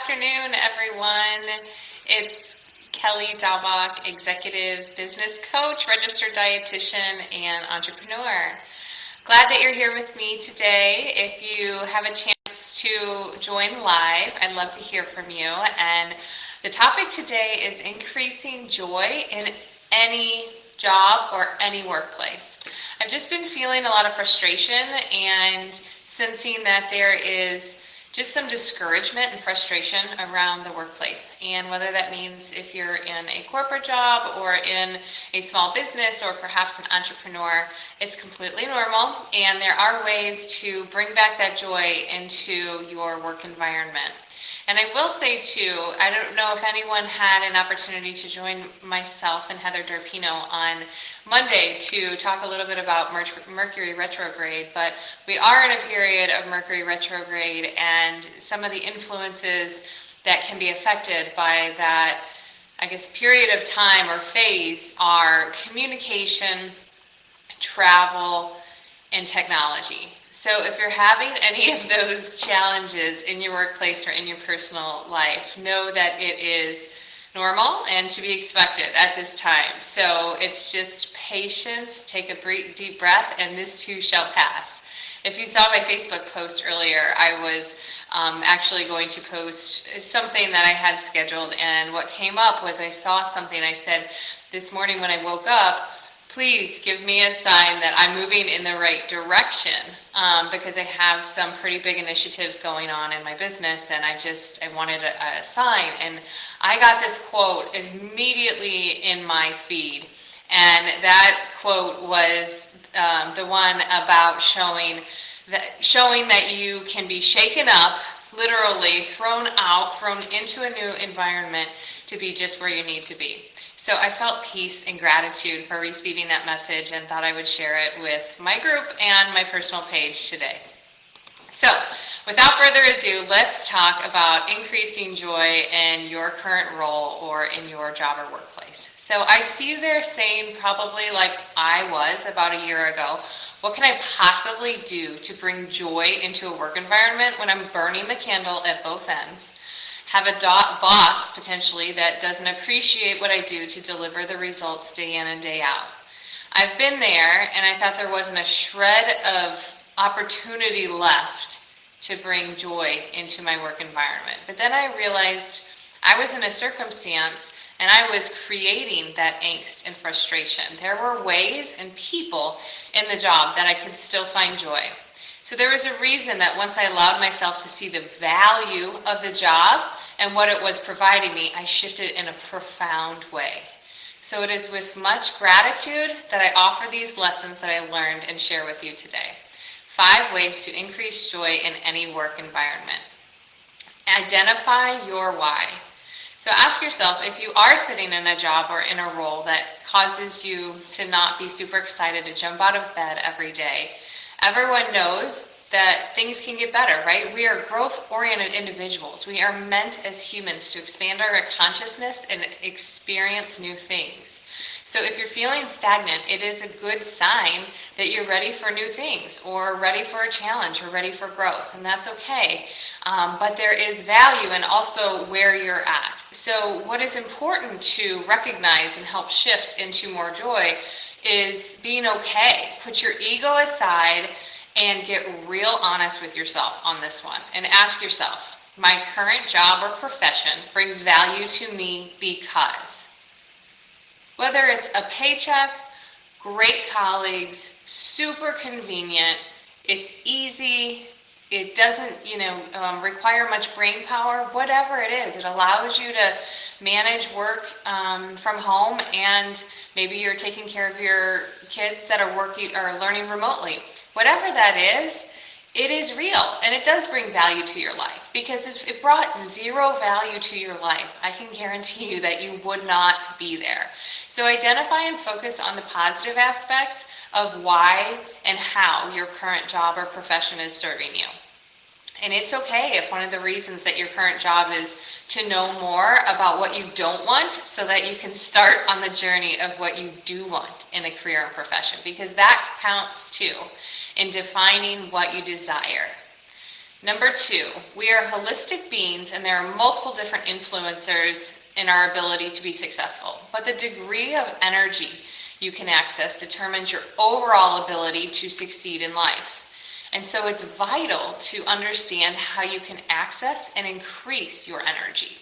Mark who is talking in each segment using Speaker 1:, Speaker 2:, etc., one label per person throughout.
Speaker 1: afternoon, everyone. It's Kelly Daubach, Executive Business Coach, Registered Dietitian, and Entrepreneur. Glad that you're here with me today. If you have a chance to join live, I'd love to hear from you. And the topic today is increasing joy in any job or any workplace. I've just been feeling a lot of frustration and sensing that there is just some discouragement and frustration around the workplace. And whether that means if you're in a corporate job or in a small business or perhaps an entrepreneur, it's completely normal. And there are ways to bring back that joy into your work environment. And I will say too, I don't know if anyone had an opportunity to join myself and Heather Darpino on Monday to talk a little bit about Mercury retrograde, but we are in a period of Mercury retrograde and some of the influences that can be affected by that, I guess, period of time or phase are communication, travel, and technology. So if you're having any of those challenges in your workplace or in your personal life, know that it is normal and to be expected at this time. So it's just patience, take a deep breath, and this too shall pass. If you saw my Facebook post earlier, I was actually going to post something that I had scheduled, and what came up was I saw something. I said, this morning when I woke up, please give me a sign that I'm moving in the right direction because I have some pretty big initiatives going on in my business, and I wanted a sign. And I got this quote immediately in my feed, and that quote was the one about showing that you can be shaken up, literally thrown out, thrown into a new environment to be just where you need to be. So I felt peace and gratitude for receiving that message and thought I would share it with my group and my personal page today. So without further ado, let's talk about increasing joy in your current role or in your job or workplace. So I see you there saying, probably like I was about a year ago, what can I possibly do to bring joy into a work environment when I'm burning the candle at both ends? Have a boss, potentially, that doesn't appreciate what I do to deliver the results day in and day out. I've been there, and I thought there wasn't a shred of opportunity left to bring joy into my work environment. But then I realized I was in a circumstance, and I was creating that angst and frustration. There were ways and people in the job that I could still find joy. So there was a reason that once I allowed myself to see the value of the job and what it was providing me, I shifted in a profound way. So it is with much gratitude that I offer these lessons that I learned and share with you today. 5 ways to increase joy in any work environment. Identify your why. So ask yourself, if you are sitting in a job or in a role that causes you to not be super excited to jump out of bed every day, everyone knows that things can get better, right? We are growth-oriented individuals. We are meant as humans to expand our consciousness and experience new things. So if you're feeling stagnant, it is a good sign that you're ready for new things or ready for a challenge or ready for growth, and that's okay. But there is value in also where you're at. So what is important to recognize and help shift into more joy is being okay. Put your ego aside and get real honest with yourself on this one and ask yourself, my current job or profession brings value to me because. Whether it's a paycheck, great colleagues, super convenient, it's easy, it doesn't require much brain power, whatever it is, it allows you to manage work from home, and maybe you're taking care of your kids that are working or learning remotely. Whatever that is, it is real, and it does bring value to your life, because if it brought zero value to your life, I can guarantee you that you would not be there. So identify and focus on the positive aspects of why and how your current job or profession is serving you. And it's okay if one of the reasons that your current job is to know more about what you don't want so that you can start on the journey of what you do want in a career and profession, because that counts too in defining what you desire. Number 2, we are holistic beings and there are multiple different influencers in our ability to be successful. But the degree of energy you can access determines your overall ability to succeed in life. And so it's vital to understand how you can access and increase your energy.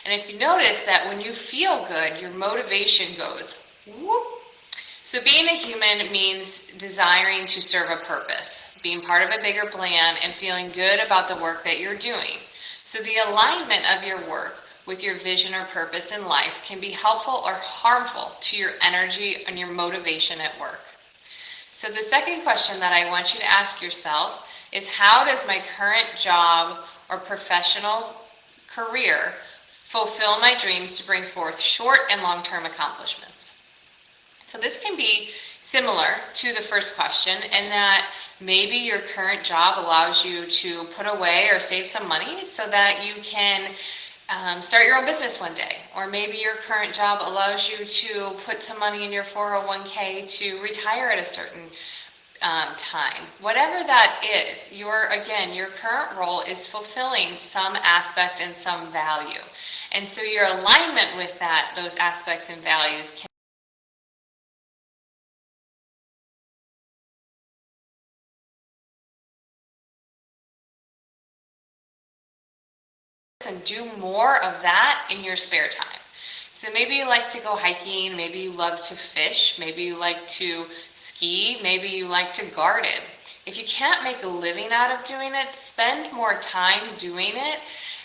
Speaker 1: And if you notice that when you feel good, your motivation goes whoop. So being a human means desiring to serve a purpose, being part of a bigger plan, and feeling good about the work that you're doing. So the alignment of your work with your vision or purpose in life can be helpful or harmful to your energy and your motivation at work. So the second question that I want you to ask yourself is, how does my current job or professional career fulfill my dreams to bring forth short and long-term accomplishments? So this can be similar to the first question in that maybe your current job allows you to put away or save some money so that you can start your own business one day. Or maybe your current job allows you to put some money in your 401k to retire at a certain time. Whatever that is, your current role is fulfilling some aspect and some value. And so your alignment with those aspects and values can and do more of that in your spare time. So maybe you like to go hiking, maybe you love to fish, maybe you like to ski, maybe you like to garden. If you can't make a living out of doing it, spend more time doing it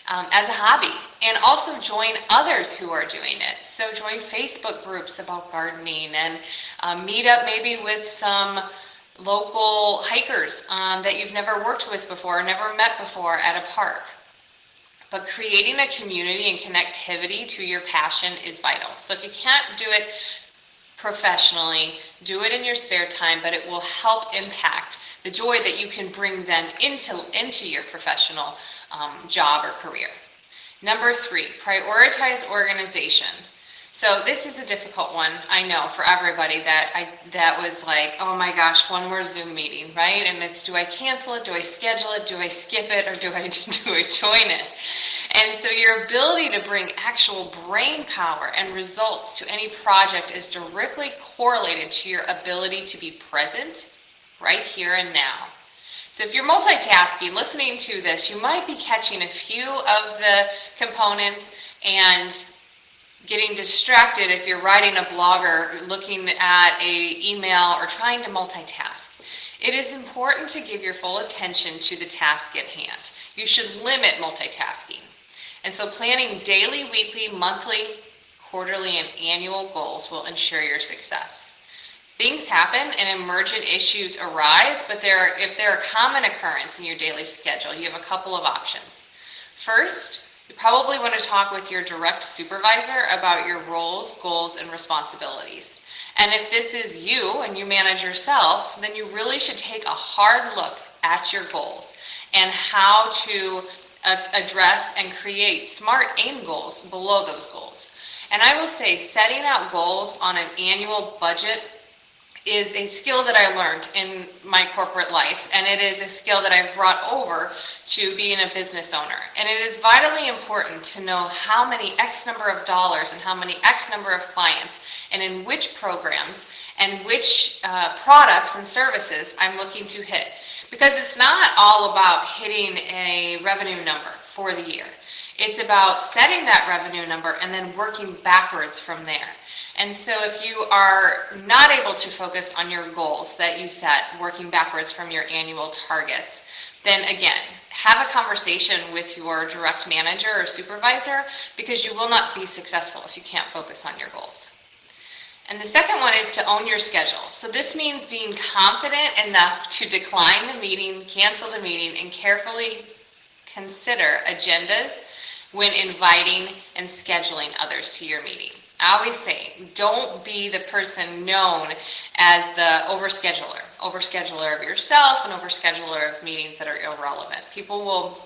Speaker 1: as a hobby, and also join others who are doing it. So join Facebook groups about gardening and meet up maybe with some local hikers that you've never worked with before, never met before at a park. But creating a community and connectivity to your passion is vital. So if you can't do it professionally, do it in your spare time, but it will help impact the joy that you can bring then into your professional job or career. Number 3, prioritize organization. So this is a difficult one, I know, for everybody that was like, oh my gosh, one more Zoom meeting, right? And it's, do I cancel it? Do I schedule it? Do I skip it? Or do I join it? And so your ability to bring actual brain power and results to any project is directly correlated to your ability to be present right here and now. So if you're multitasking, listening to this, you might be catching a few of the components and getting distracted if you're writing a blog or looking at an email or trying to multitask. It is important to give your full attention to the task at hand. You should limit multitasking. And so planning daily, weekly, monthly, quarterly, and annual goals will ensure your success. Things happen and emergent issues arise, but if they're a common occurrence in your daily schedule, you have a couple of options. First, you probably want to talk with your direct supervisor about your roles, goals, and responsibilities. And if this is you and you manage yourself, then you really should take a hard look at your goals and how to address and create smart aim goals below those goals. And I will say, setting out goals on an annual budget is a skill that I learned in my corporate life, and it is a skill that I've brought over to being a business owner. And it is vitally important to know how many X number of dollars and how many X number of clients and in which programs and which products and services I'm looking to hit. Because it's not all about hitting a revenue number for the year. It's about setting that revenue number and then working backwards from there. And so if you are not able to focus on your goals that you set, working backwards from your annual targets, then again, have a conversation with your direct manager or supervisor, because you will not be successful if you can't focus on your goals. And the second one is to own your schedule. So this means being confident enough to decline the meeting, cancel the meeting, and carefully consider agendas when inviting and scheduling others to your meeting. I always say, don't be the person known as the overscheduler of yourself and overscheduler of meetings that are irrelevant. People will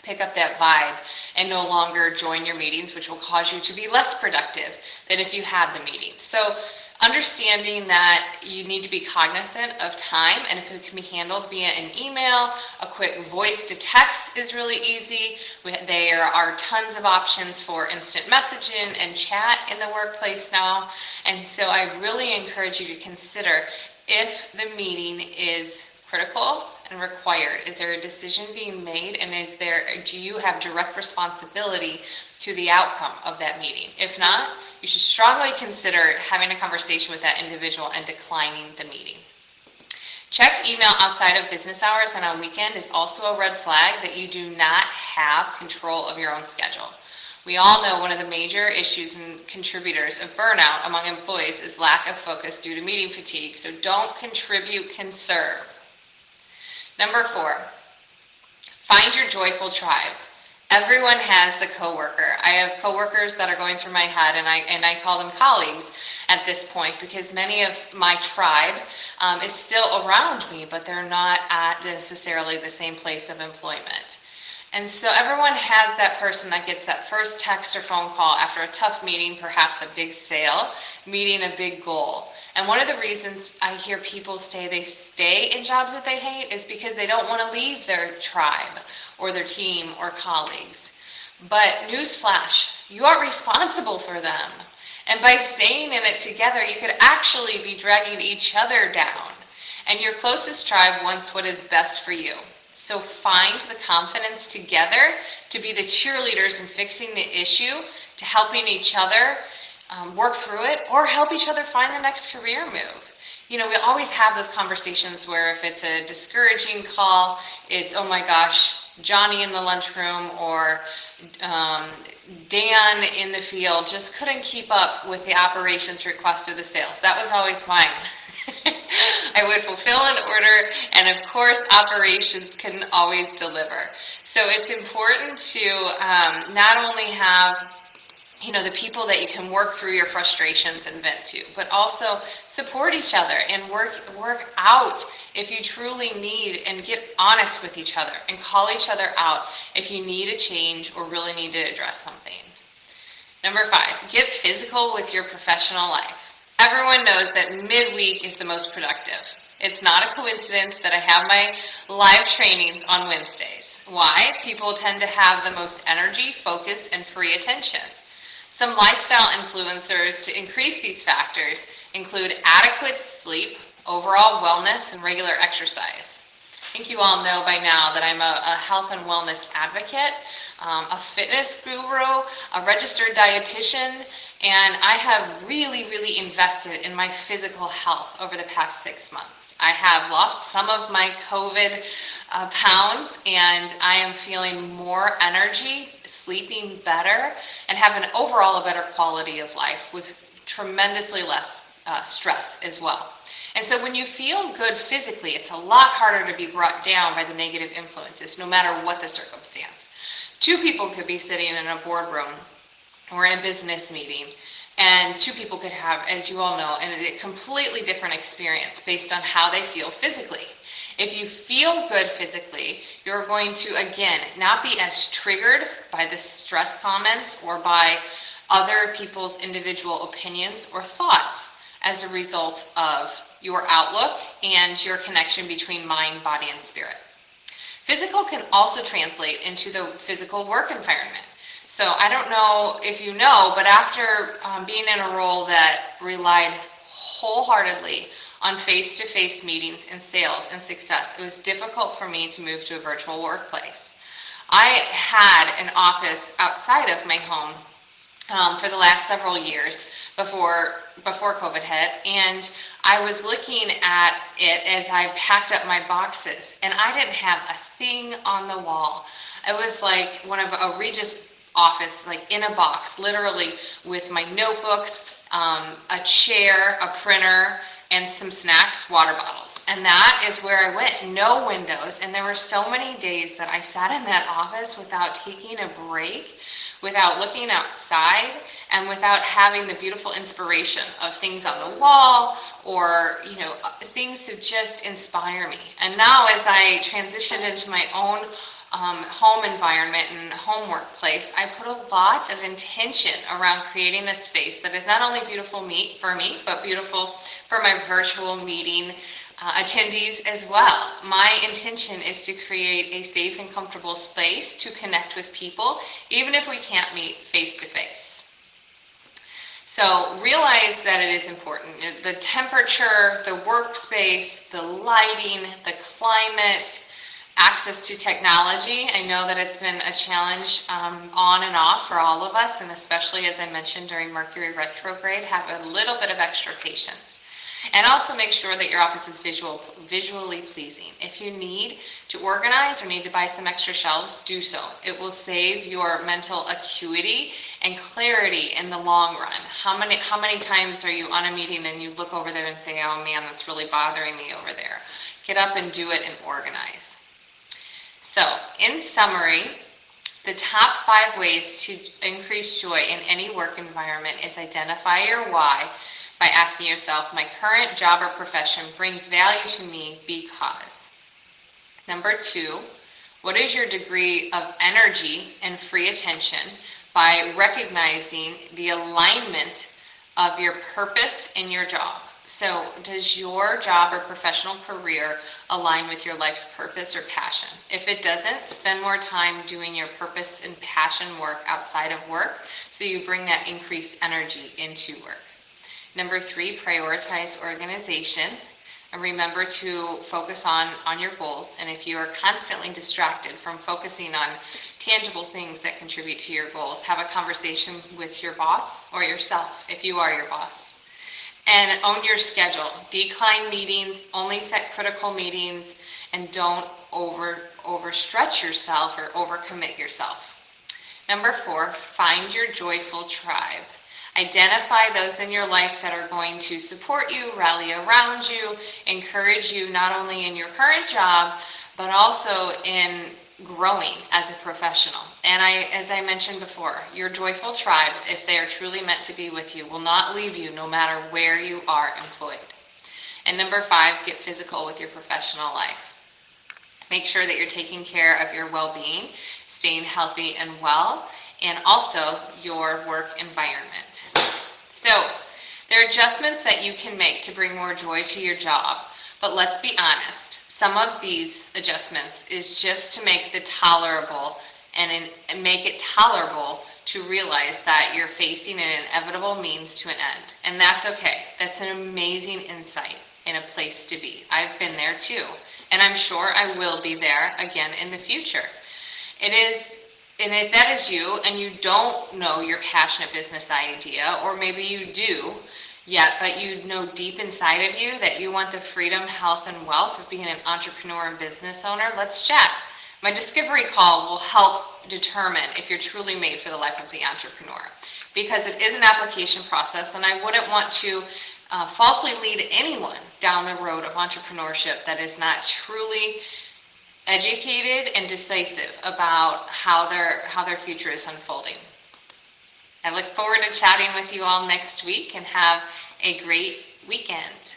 Speaker 1: pick up that vibe and no longer join your meetings, which will cause you to be less productive than if you had the meeting. So Understanding that you need to be cognizant of time, and if it can be handled via an email, a quick voice to text is really easy. There are tons of options for instant messaging and chat in the workplace now, and so I really encourage you to consider if the meeting is critical and required. Is there a decision being made, and do you have direct responsibility to the outcome of that meeting? If not, you should strongly consider having a conversation with that individual and declining the meeting. Check email outside of business hours and on weekend is also a red flag that you do not have control of your own schedule. We all know one of the major issues and contributors of burnout among employees is lack of focus due to meeting fatigue, so don't contribute, conserve. Number 4, find your joyful tribe. Everyone has the coworker. I have coworkers that are going through my head, and I call them colleagues at this point, because many of my tribe is still around me, but they're not at necessarily the same place of employment. And so everyone has that person that gets that first text or phone call after a tough meeting, perhaps a big sale, meeting a big goal. And one of the reasons I hear people say they stay in jobs that they hate is because they don't want to leave their tribe or their team or colleagues. But newsflash, you are responsible for them. And by staying in it together, you could actually be dragging each other down. And your closest tribe wants what is best for you. So find the confidence together to be the cheerleaders in fixing the issue, to helping each other work through it, or help each other find the next career move. You know, we always have those conversations where if it's a discouraging call, it's, oh my gosh, Johnny in the lunchroom or Dan in the field just couldn't keep up with the operations request of the sales. That was always mine. I would fulfill an order, and of course, operations couldn't always deliver. So it's important to not only have the people that you can work through your frustrations and vent to, but also support each other and work out if you truly need, and get honest with each other and call each other out if you need a change or really need to address something. Number 5, get physical with your professional life. Everyone knows that midweek is the most productive. It's not a coincidence that I have my live trainings on Wednesdays. Why? People tend to have the most energy, focus, and free attention. Some lifestyle influencers to increase these factors include adequate sleep, overall wellness, and regular exercise. I think you all know by now that I'm a health and wellness advocate, a fitness guru, a registered dietitian, and I have really invested in my physical health over the past 6 months. I have lost some of my COVID pounds, and I am feeling more energy, sleeping better, and have an overall a better quality of life with tremendously less stress as well. And so when you feel good physically, it's a lot harder to be brought down by the negative influences, no matter what the circumstance. 2 people could be sitting in a boardroom or in a business meeting, and 2 people could have, as you all know, a completely different experience based on how they feel physically. If you feel good physically, you're going to, again, not be as triggered by the stress comments or by other people's individual opinions or thoughts as a result of your outlook and your connection between mind, body, and spirit. Physical can also translate into the physical work environment. So I don't know if you know, but after being in a role that relied wholeheartedly on face-to-face meetings and sales and success, it was difficult for me to move to a virtual workplace. I had an office outside of my home for the last several years before COVID hit, and I was looking at it as I packed up my boxes, and I didn't have a thing on the wall. It was like one of a Regis office, like in a box, literally, with my notebooks, a chair, a printer, and some snacks, water bottles. And that is where I went. No windows. And there were so many days that I sat in that office without taking a break, without looking outside, and without having the beautiful inspiration of things on the wall or, things to just inspire me. And now as I transitioned into my own home environment and home workplace, I put a lot of intention around creating a space that is not only beautiful for me, but beautiful for my virtual meeting attendees as well. My intention is to create a safe and comfortable space to connect with people, even if we can't meet face to face. So realize that it is important. The temperature, the workspace, the lighting, the climate, access to technology. I know that it's been a challenge on and off for all of us, and especially as I mentioned during Mercury retrograde, have a little bit of extra patience. And also make sure that your office is visually pleasing. If you need to organize or need to buy some extra shelves, do so. It will save your mental acuity and clarity in the long run. How many times are you on a meeting and you look over there and say, oh man, that's really bothering me over there? Get up and do it and organize. So, in summary, the top 5 ways to increase joy in any work environment is identify your why by asking yourself, my current job or profession brings value to me because. Number 2, what is your degree of energy and free attention by recognizing the alignment of your purpose in your job. So does your job or professional career align with your life's purpose or passion? If it doesn't, spend more time doing your purpose and passion work outside of work so you bring that increased energy into work. Number 3, prioritize organization. And remember to focus on your goals. And if you are constantly distracted from focusing on tangible things that contribute to your goals, have a conversation with your boss or yourself if you are your boss. And own your schedule. Decline meetings, only set critical meetings, and don't overstretch yourself or overcommit yourself. Number 4, find your joyful tribe. Identify those in your life that are going to support you, rally around you, encourage you not only in your current job, but also in growing as a professional. And as I mentioned before, your joyful tribe, if they are truly meant to be with you, will not leave you no matter where you are employed. And number 5, get physical with your professional life. Make sure that you're taking care of your well-being, staying healthy and well, and also your work environment. So, there are adjustments that you can make to bring more joy to your job, but let's be honest, some of these adjustments is just to make it tolerable to realize that you're facing an inevitable means to an end. And that's okay. That's an amazing insight and a place to be. I've been there too, and I'm sure I will be there again in the future. And if that is you and you don't know your passionate business idea, or maybe you do yet, but you know deep inside of you that you want the freedom, health, and wealth of being an entrepreneur and business owner, let's chat. My discovery call will help determine if you're truly made for the life of the entrepreneur, because it is an application process, and I wouldn't want to falsely lead anyone down the road of entrepreneurship that is not truly educated and decisive about how their future is unfolding. I look forward to chatting with you all next week, and have a great weekend.